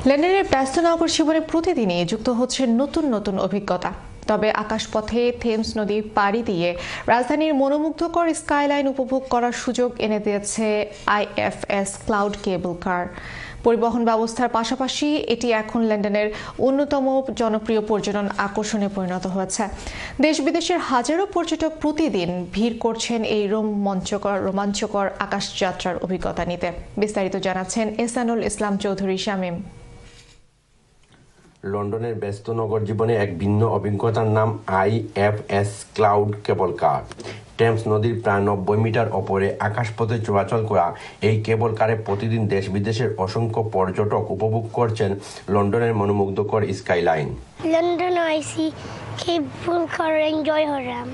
লন্ডনের ব্যস্ত নগর জীবনে প্রতিদিনই যুক্ত হচ্ছে নতুন নতুন অভিজ্ঞতা। তবে আকাশপথে থেমস নদী পাড়ি দিয়ে রাজধানীর মনোমুগ্ধকর স্কাইলাইন উপভোগ করার সুযোগ এনে দিয়েছে আইএফএস ক্লাউড কেবল কার। পরিবহন ব্যবস্থার পাশাপাশি এটি এখন লন্ডনের অন্যতম জনপ্রিয় পর্যটন আকর্ষণে পরিণত হয়েছে। দেশ বিদেশের হাজারো পর্যটক প্রতিদিন ভিড় করছেন এই রোমাঞ্চকর আকাশযাত্রার অভিজ্ঞতা নিতে। বিস্তারিত জানাচ্ছেন এহসানুল ইসলাম চৌধুরী শামীম। লন্ডনের ব্যস্ত নগর জীবনে এক ভিন্ন অভিজ্ঞতার নাম আইএফএস ক্লাউড কেবল কার। টেমস নদীর প্রায় 90 মিটার ওপরে আকাশপথে চলাচল করা এই কেবল কারে প্রতিদিন দেশ বিদেশের অসংখ্য পর্যটক উপভোগ করছেন লন্ডনের মনোমুগ্ধকর skyline. London, I see cable car enjoy Horam.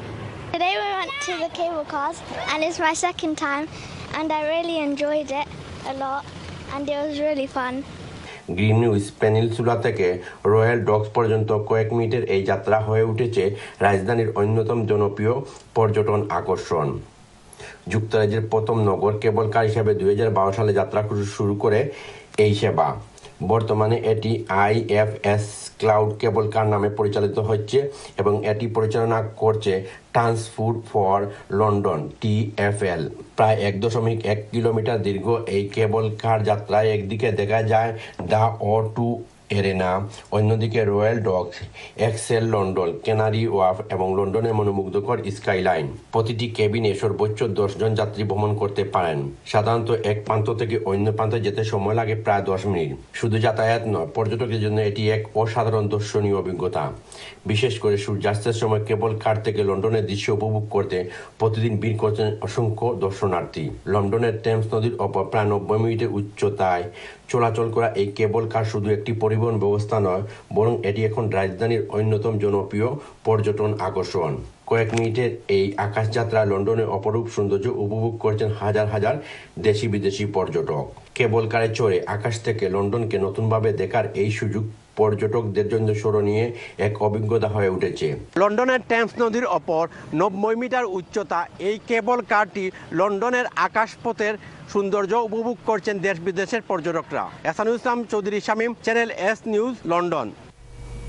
Today we went to the cable cars and it's my second time and I really enjoyed it a lot and it was really fun. Greenwich peninsula থেকে royal Docs পর্যন্ত কয়েক মিনিটের এই যাত্রা হয়ে উঠেছে রাজধানীর অন্যতম জনপ্রিয় পর্যটন আকর্ষণ। যুক্তরাজ্যের প্রথম নগর কেবল কার হিসেবে 2012 সালে যাত্রা শুরু করে এই সেবা। বর্তমানে এটি আইএফএস ক্লাউড কেবল কার নামে পরিচালিত হচ্ছে এবং এটি পরিচালনা করছে ট্রান্সপোর্ট ফর লন্ডন TfL। প্রায় 1.1 কিলোমিটার দীর্ঘ এই কেবল কার যাত্রায় একদিকে দেখা যায় দ্য O2 এরেনা, অন্যদিকে Royal Docks, Excel London, Canary Wharf এবং লন্ডনের মনোমুগ্ধকর স্কাইলাইন। প্রতিটি কেবিনে সর্বোচ্চ 10 জন যাত্রী ভ্রমণ করতে পারেন। সাধারণত এক প্রান্ত থেকে অন্য প্রান্তে যেতে সময় লাগে প্রায় 10 মিনিট। শুধু যাতায়াত নয়, পর্যটকদের জন্য এটি এক অসাধারণ দর্শনীয় অভিজ্ঞতা। বিশেষ করে সূর্যাস্তের সময় কেবল কার থেকে লন্ডনের দৃশ্য উপভোগ করতে প্রতিদিন ভিড় করছেন অসংখ্য দর্শনার্থী। লন্ডনের টেমস নদীর ওপর প্রায় 90 মিনিটের উচ্চতায় চলাচল করা এই কেবল কার শুধু একটি পরিবহন ব্যবস্থা নয়, বরং এটি এখন রাজধানীর অন্যতম জনপ্রিয় পর্যটন আকর্ষণ। কয়েক মিনিটের এই আকাশযাত্রা লন্ডনের অপরূপ সৌন্দর্য উপভোগ করছেন হাজার হাজার দেশি বিদেশি পর্যটক। কেবল কারে চড়ে আকাশ থেকে লন্ডনকে নতুনভাবে দেখার এই সুযোগ পর্যটকদের জন্য স্মরণীয় এক অভিজ্ঞতা হয়ে উঠেছে। লন্ডনের টেমস নদীর ওপর 90 মিটার উচ্চতা এই কেবল কারটি লন্ডনের আকাশপথের সৌন্দর্য উপভোগ করছেন দেশ বিদেশের পর্যটকরা। Ehsanul Islam Chowdhury Shamim, channel S news, London.